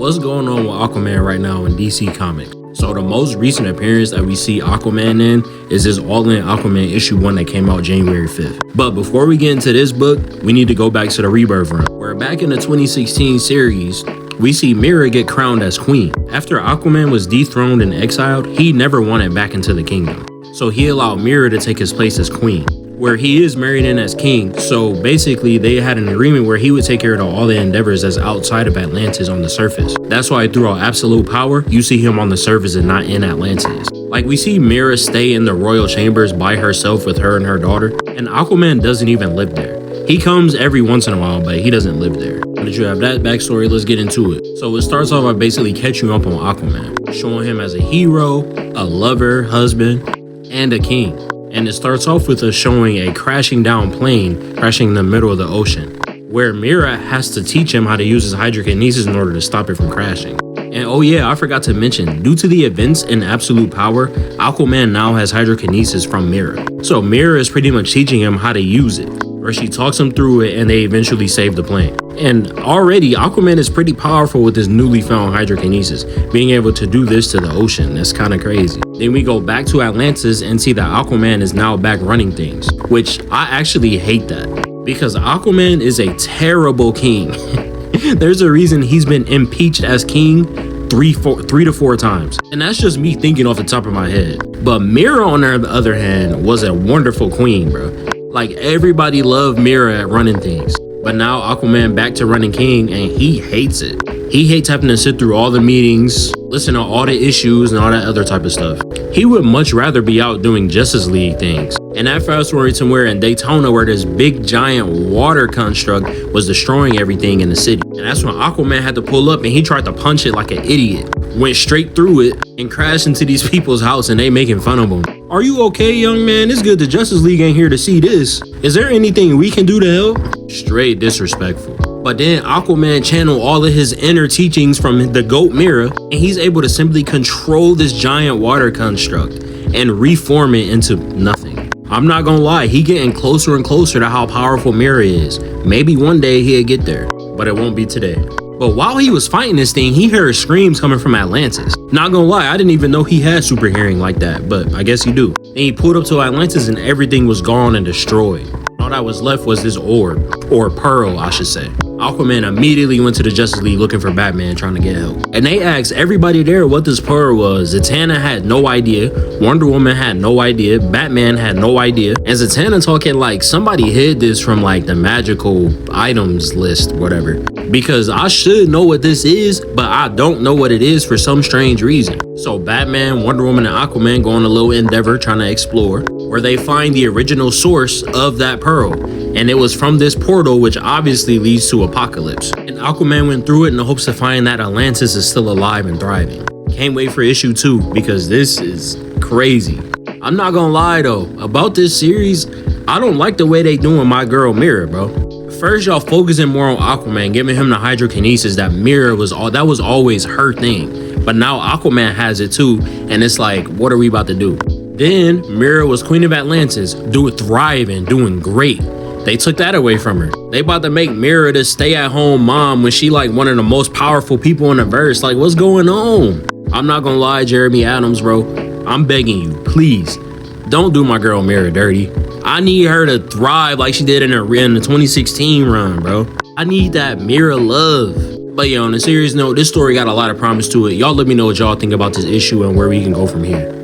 What's going on with Aquaman right now in DC Comics? So the most recent appearance that we see Aquaman in is this all-in Aquaman issue 1 that came out January 5th. But before we get into this book, we need to go back to the Rebirth run, where back in the 2016 series, we see Mera get crowned as queen. After Aquaman was dethroned and exiled, he never wanted back into the kingdom. So he allowed Mera to take his place as queen, where he is married in as king. So basically they had an agreement where he would take care of all the endeavors that's outside of Atlantis on the surface. That's why through absolute power, you see him on the surface and not in Atlantis. Like we see Mera stay in the royal chambers by herself with her and her daughter, and Aquaman doesn't even live there. He comes every once in a while, but he doesn't live there. Now that you have that backstory, let's get into it. So it starts off by basically catching up on Aquaman, showing him as a hero, a lover, husband, and a king. And it starts off with us showing a crashing down plane crashing in the middle of the ocean, where Mera has to teach him how to use his hydrokinesis in order to stop it from crashing. And oh yeah, I forgot to mention, due to the events in absolute power, Aquaman now has hydrokinesis from Mera. So Mera is pretty much teaching him how to use it, where she talks him through it and they eventually save the plane. And already Aquaman is pretty powerful with his newly found hydrokinesis, being able to do this to the ocean. That's kind of crazy. Then we go back to Atlantis and see that Aquaman is now back running things, which I actually hate that, because Aquaman is a terrible king. There's a reason he's been impeached as king three to four times. And that's just me thinking off the top of my head. But Mera, on the other hand, was a wonderful queen, bro. Like, everybody loved Mera at running things. But now Aquaman back to running king, and he hates it. He hates having to sit through all the meetings, listen to all the issues and all that other type of stuff. He would much rather be out doing Justice League things. And that fast forward to where in Daytona, where this big giant water construct was destroying everything in the city. And that's when Aquaman had to pull up and he tried to punch it like an idiot. Went straight through it and crashed into these people's house, and they making fun of him. Are you okay, young man? It's good the Justice League ain't here to see this. Is there anything we can do to help? Straight disrespectful. But then Aquaman channeled all of his inner teachings from the GOAT Mera, and he's able to simply control this giant water construct and reform it into nothing. I'm not gonna lie, he getting closer and closer to how powerful Mera is. Maybe one day he'll get there, but it won't be today. But while he was fighting this thing, he heard screams coming from Atlantis. Not gonna lie, I didn't even know he had super hearing like that, but I guess he do. And he pulled up to Atlantis and everything was gone and destroyed. All that was left was this orb, or pearl, I should say. Aquaman immediately went to the Justice League looking for Batman, trying to get help. And they asked everybody there what this pearl was. Zatanna had no idea, Wonder Woman had no idea, Batman had no idea. And Zatanna talking like somebody hid this from like the magical items list, whatever. Because I should know what this is, but I don't know what it is for some strange reason. So Batman, Wonder Woman, and Aquaman go on a little endeavor trying to explore, where they find the original source of that pearl. And it was from this portal, which obviously leads to Apocalypse. And Aquaman went through it in the hopes to find that Atlantis is still alive and thriving. Can't wait for issue 2, because this is crazy. I'm not gonna lie though, about this series, I don't like the way they doing my girl Mera, bro. First, y'all focusing more on Aquaman, giving him the hydrokinesis that Mera was always her thing. But now Aquaman has it too, and it's like, what are we about to do? Then Mera was queen of Atlantis, thriving, doing great. They took that away from her. They about to make Mera the stay-at-home mom when she like one of the most powerful people in the verse. Like, what's going on? I'm not gonna lie, Jeremy Adams, bro. I'm begging you, please, don't do my girl Mera dirty. I need her to thrive like she did in the 2016 run, bro. I need that Mera love. But yeah, on a serious note, this story got a lot of promise to it. Y'all let me know what y'all think about this issue and where we can go from here.